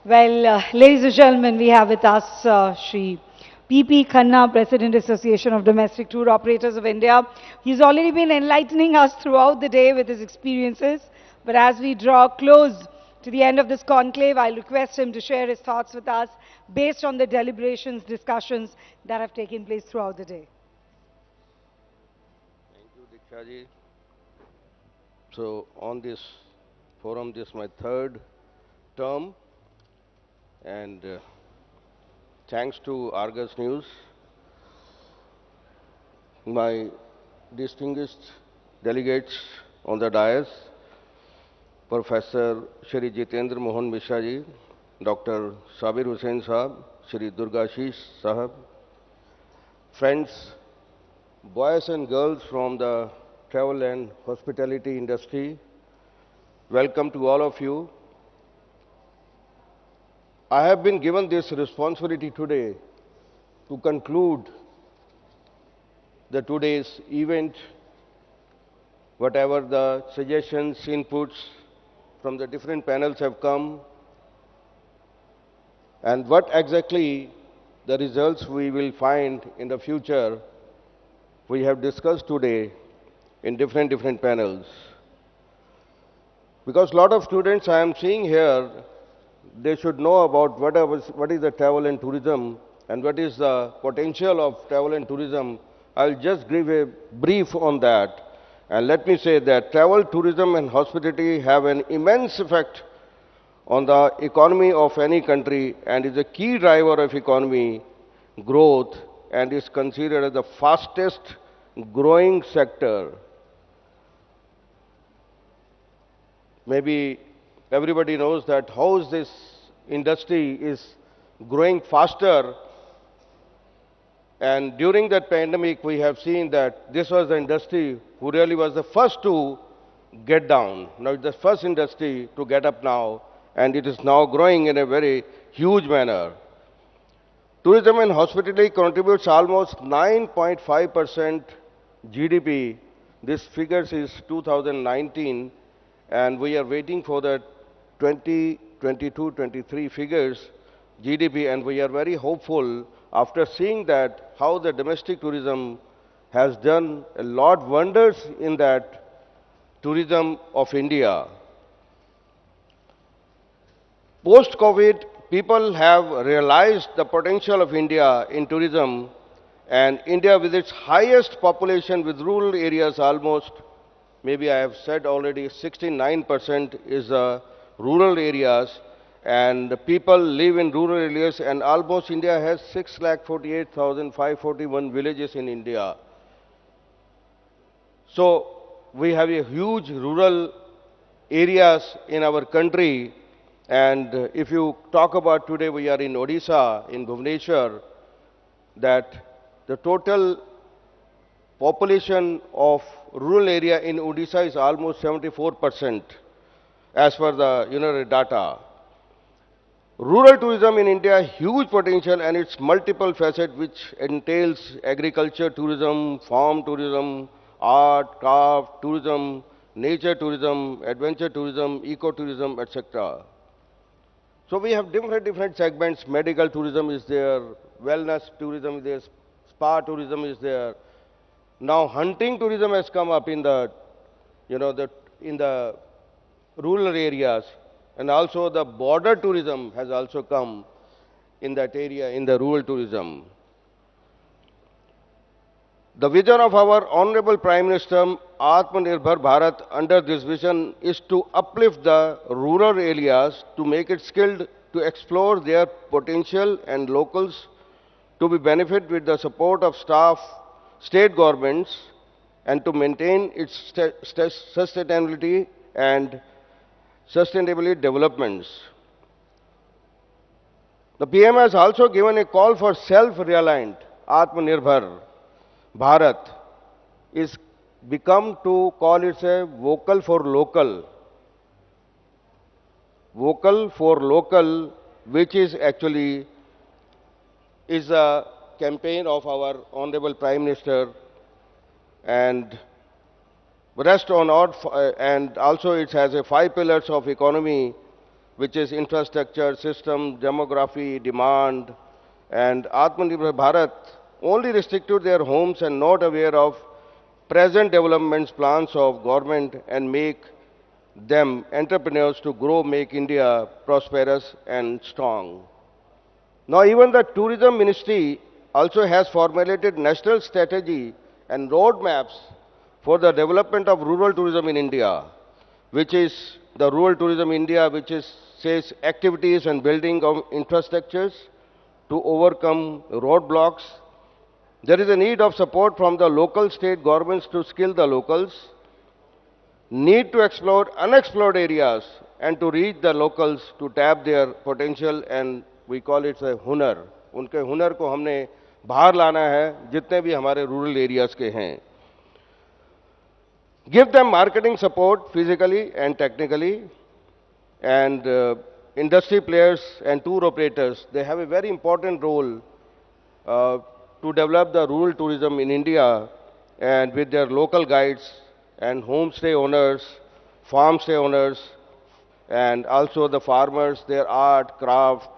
Ladies and gentlemen, we have with us Shri P.P. Khanna, President Association of Domestic Tour Operators of India. He's already been enlightening us throughout the day with his experiences. But as we draw close to the end of this conclave, I'll request him to share his thoughts with us based on the deliberations, discussions that have taken place throughout the day. Thank you, Diksha ji. So, on this forum, this is my third term, and thanks to Argus News, my distinguished delegates on the dais, Professor Shri Jitendra Mohan Mishra ji, Dr. Sabir Hussain Sahab, Shri Durgashish Sahab, friends, boys and girls from the travel and hospitality industry, welcome to all of you. I have been given this responsibility today to conclude the today's event, whatever the suggestions, inputs from the different panels have come, and what exactly the results we will find in the future, we have discussed today in different panels. Because a lot of students I am seeing here, they should know about what is the travel and tourism and what is the potential of travel and tourism. I'll just give a brief on that. And let me say that travel, tourism and hospitality have an immense effect on the economy of any country and is a key driver of economy growth and is considered as the fastest growing sector. Maybe everybody knows that how this industry is growing faster, and during that pandemic we have seen that this was the industry who really was the first to get down. Now it's the first industry to get up now, and it is now growing in a very huge manner. Tourism and hospitality contributes almost 9.5% GDP. This figures is 2019, and we are waiting for the 2022-23 figures GDP, and we are very hopeful after seeing that how the domestic tourism has done a lot wonders in that tourism of India. Post-COVID, people have realized the potential of India in tourism, and India with its highest population with rural areas almost, maybe I have said already 69% is rural areas, and the people live in rural areas, and almost India has 6,48,541 villages in India. So we have a huge rural areas in our country, and if you talk about today, we are in Odisha, in Bhubaneswar, that the total population of rural area in Odisha is almost 74% as per the data. Rural tourism in India, huge potential, and its multiple facets which entails agriculture tourism, farm tourism, art, craft tourism, nature tourism, adventure tourism, eco-tourism, etc. So we have different segments. Medical tourism is there, wellness tourism is there, spa tourism is there. Now hunting tourism has come up in the, in the rural areas, and also the border tourism has also come in that area, in the rural tourism. The vision of our Honorable Prime Minister, Atmanirbhar Bharat, under this vision is to uplift the rural areas, to make it skilled, to explore their potential, and locals to be benefit with the support of staff, state governments, and to maintain its sustainability and sustainability developments. The PM has also given a call for self-reliant Atmanirbhar Bharat is become to call it a vocal for local. Vocal for local, which is actually is a campaign of our Honorable Prime Minister, and rest on and also it has a 5 pillars of economy which is infrastructure, system, demography, demand, and Atmanirbhar Bharat, only restrict to their homes and not aware of present development plans of government and make them entrepreneurs to grow, make India prosperous and strong. Now even the tourism ministry also has formulated national strategy and roadmaps for the development of rural tourism in India, which is the rural tourism India, which is says activities and building of infrastructures to overcome roadblocks. There is a need of support from the local state governments to skill the locals, need to explore unexplored areas and to reach the locals to tap their potential and we call it a हुनर उनके हुनर को हमने बाहर लाना है जितने भी हमारे रूरल एरियाज के हैं give them marketing support physically and technically and industry players and tour operators they have a very important role to develop the rural tourism in India and with their local guides and homestay owners, farm stay owners, and also the farmers, their art, craft,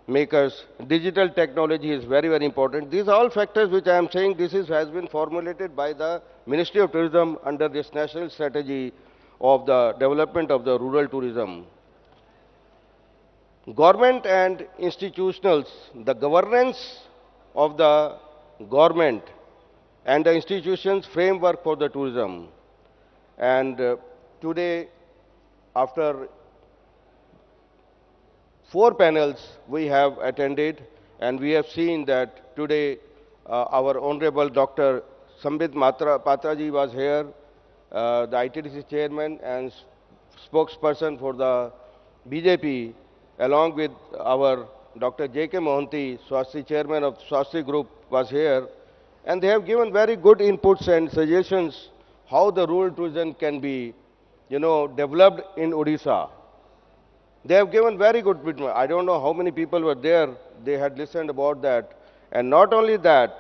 makers. Digital technology is very, very important. These are all factors which I am saying has been formulated by the Ministry of Tourism under this national strategy of the development of the rural tourism. Government and institutionals, the governance of the government and the institutions framework for the tourism. And today, after 4 panels we have attended, and we have seen that today our Honorable Dr. Sambit Patraji was here, the ITDC chairman and spokesperson for the BJP, along with our Dr. J.K. Mohanty, Swasti chairman of Swasti group was here, and they have given very good inputs and suggestions how the rural tourism can be, developed in Odisha. They have given very good feedback. I don't know how many people were there. They had listened about that. And not only that,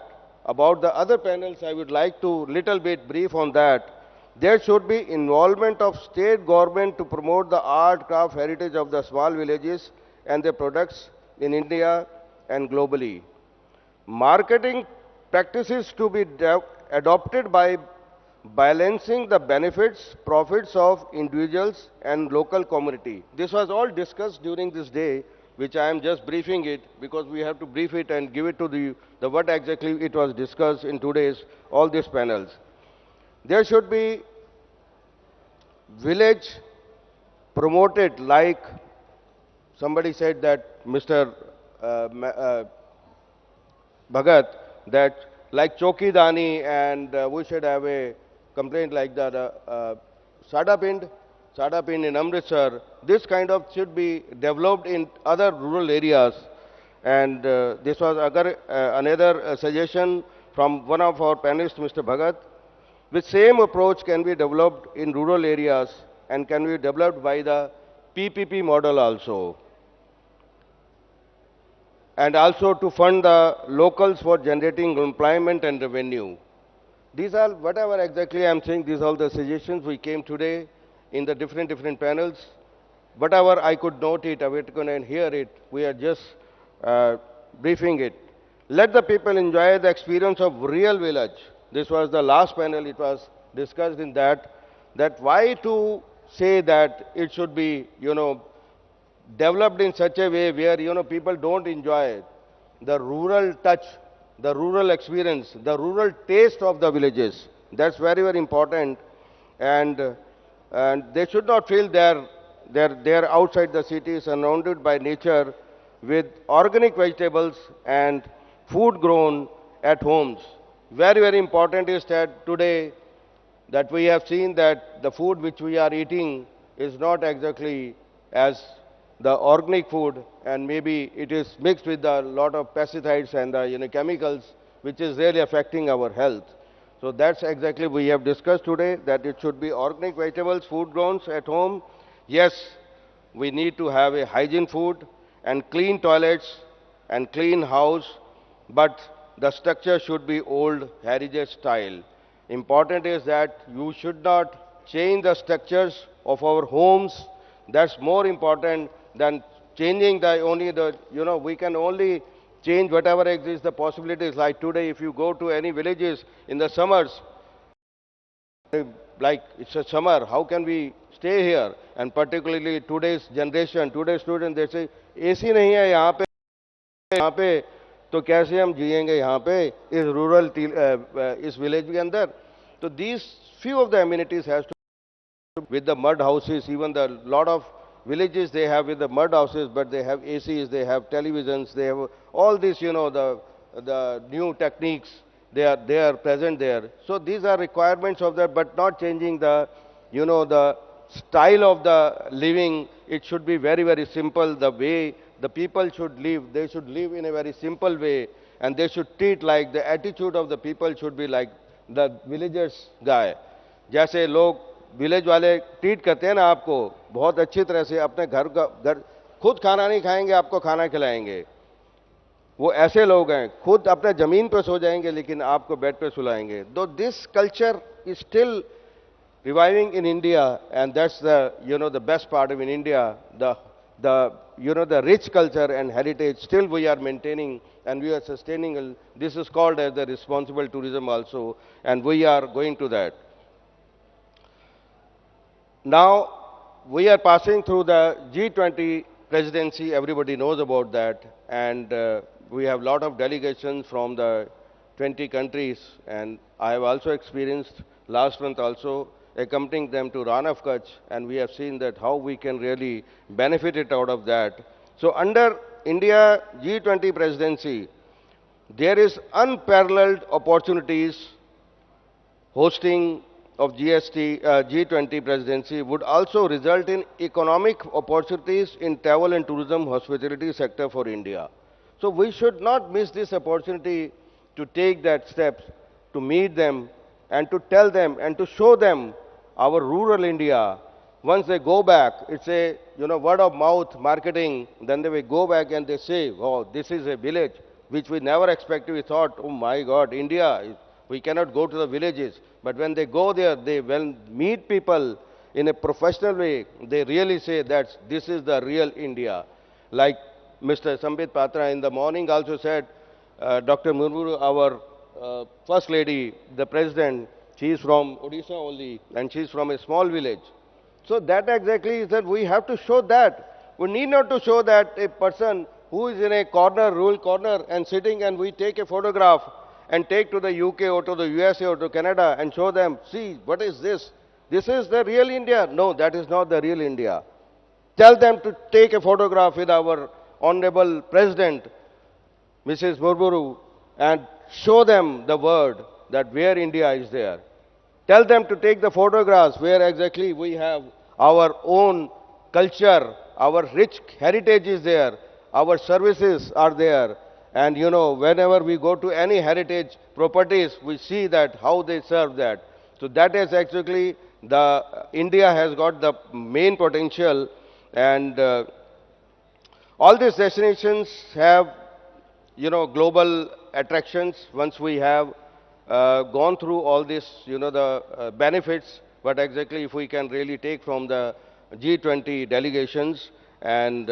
about the other panels, I would like to little bit brief on that. There should be involvement of state government to promote the art, craft, heritage of the small villages and their products in India and globally. Marketing practices to be adopted by balancing the benefits, profits of individuals and local community. This was all discussed during this day, which I am just briefing it because we have to brief it and give it to the what exactly it was discussed in today's all these panels. There should be village promoted like somebody said that Mr. Bhagat, that like Chokidani and we should have a complaint like that, Sadapind in Amritsar, this kind of should be developed in other rural areas. And this was another suggestion from one of our panelists, Mr. Bhagat. The same approach can be developed in rural areas and can be developed by the PPP model also. And also to fund the locals for generating employment and revenue. These are whatever exactly I am saying, these are all the suggestions we came today in the different panels. Whatever I could note it, and hear it, we are just briefing it. Let the people enjoy the experience of real village. This was the last panel, it was discussed in that why to say that it should be, developed in such a way where, people don't enjoy the rural touch, the rural experience, the rural taste of the villages. That's very, very important. And they should not feel they're outside the city, surrounded by nature with organic vegetables and food grown at homes. Very, very important is that today that we have seen that the food which we are eating is not exactly as the organic food, and maybe it is mixed with a lot of pesticides and chemicals, which is really affecting our health. So that's exactly we have discussed today, that it should be organic vegetables, food grown at home. Yes, we need to have a hygiene food and clean toilets and clean house, but the structure should be old heritage style. Important is that you should not change the structures of our homes. That's more important than changing the only the, we can only change whatever exists, the possibilities. Like today, if you go to any villages in the summers, like it's a summer, how can we stay here? And particularly today's generation, today's students, they say, AC नहीं है यहाँ पे तो कैसे हम जिएंगे यहाँ पे इस रूरल इस विलेज के अंदर. तो these few of the amenities has to with the mud houses. Even the lot of villages they have with the mud houses, but they have ACs, they have televisions, they have all this, the new techniques. They are present there. So these are requirements of that, but not changing the, the style of the living. It should be very, very simple. The way the people should live, they should live in a very simple way, and they should treat like the attitude of the people should be like the villagers guy. जैसे लोग village वाले treat करते हैं ना आपको बहुत अच्छी तरह से, अपने घर खुद खाना नहीं खाएंगे, आपको खाना खिलाएंगे. वो ऐसे लोग हैं, खुद अपने जमीन पे सो जाएंगे लेकिन आपको बेड पे सुलाएंगे. दो this culture is still reviving in India, and that's the, the best part of in India, the rich culture and heritage still we are maintaining and we are sustaining. This is called as the responsible tourism also, and we are going to that. Now, we are passing through the G20 presidency, everybody knows about that, and we have a lot of delegations from the 20 countries, and I have also experienced last month also accompanying them to Ran of Kutch, and we have seen that how we can really benefit it out of that. So under India G20 presidency, there is unparalleled opportunities. Hosting of G20 presidency would also result in economic opportunities in travel and tourism hospitality sector for India. So we should not miss this opportunity to take that steps, to meet them and to tell them and to show them our rural India. Once they go back, it's a word of mouth marketing. Then they will go back and they say, "Oh, this is a village which we never expected." We thought, "Oh my God, India, we cannot go to the villages." But when they go there, they will meet people in a professional way. They really say that this is the real India. Like Mr. Sambit Patra in the morning also said, Dr. Murmuru, our First Lady, the President, she is from Odisha only, and she is from a small village. So that exactly is that we have to show that. We need not to show that a person who is in a corner, rural corner, and sitting and we take a photograph and take to the UK or to the USA or to Canada and show them, see, what is this? This is the real India. No, that is not the real India. Tell them to take a photograph with our Honorable President, Mrs. Murmuru, and show them the word that where India is there. Tell them to take the photographs where exactly we have our own culture, our rich heritage is there, our services are there. And whenever we go to any heritage properties, we see that how they serve that. So that is actually India has got the main potential, and all these destinations have, global attractions once we have gone through all this, the benefits, but exactly if we can really take from the G20 delegations. And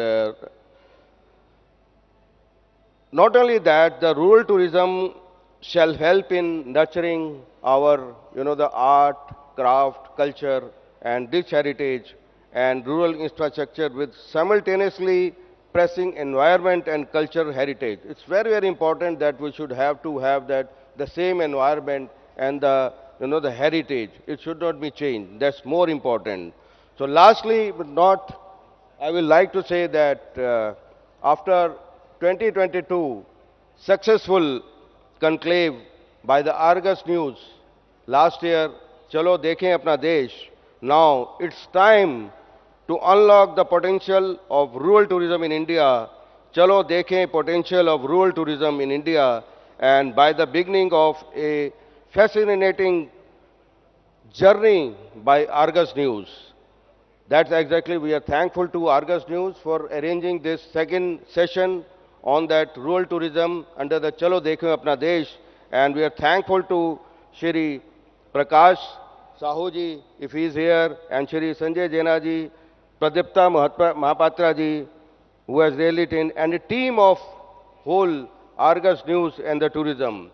not only that, the rural tourism shall help in nurturing our, the art, craft, culture, and rich heritage and rural infrastructure with simultaneously pressing environment and cultural heritage. It's very, very important that we should have to have that the same environment and the heritage. It should not be changed. That's more important. So lastly, but not, I will like to say that after 2022 successful conclave by the Argus News last year, Chalo Dekhein Apna Desh, now it's time to unlock the potential of rural tourism in India. Chalo Dekhein potential of rural tourism in India, and by the beginning of a fascinating journey by Argus News. That's exactly, we are thankful to Argus News for arranging this second session on that rural tourism under the Chalo Dekhein Apna Desh, and we are thankful to Shri Prakash Sahu ji, if he is here, and Shri Sanjay Jaina ji, Pradipta Mahapatra ji, who has really taken, and a team of whole Argus News and the tourism.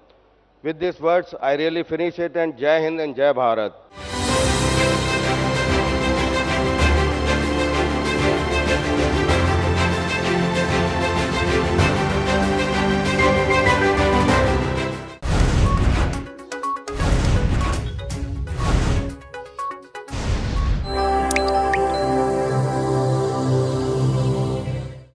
With these words, I really finish it, and Jai Hind and Jai Bharat.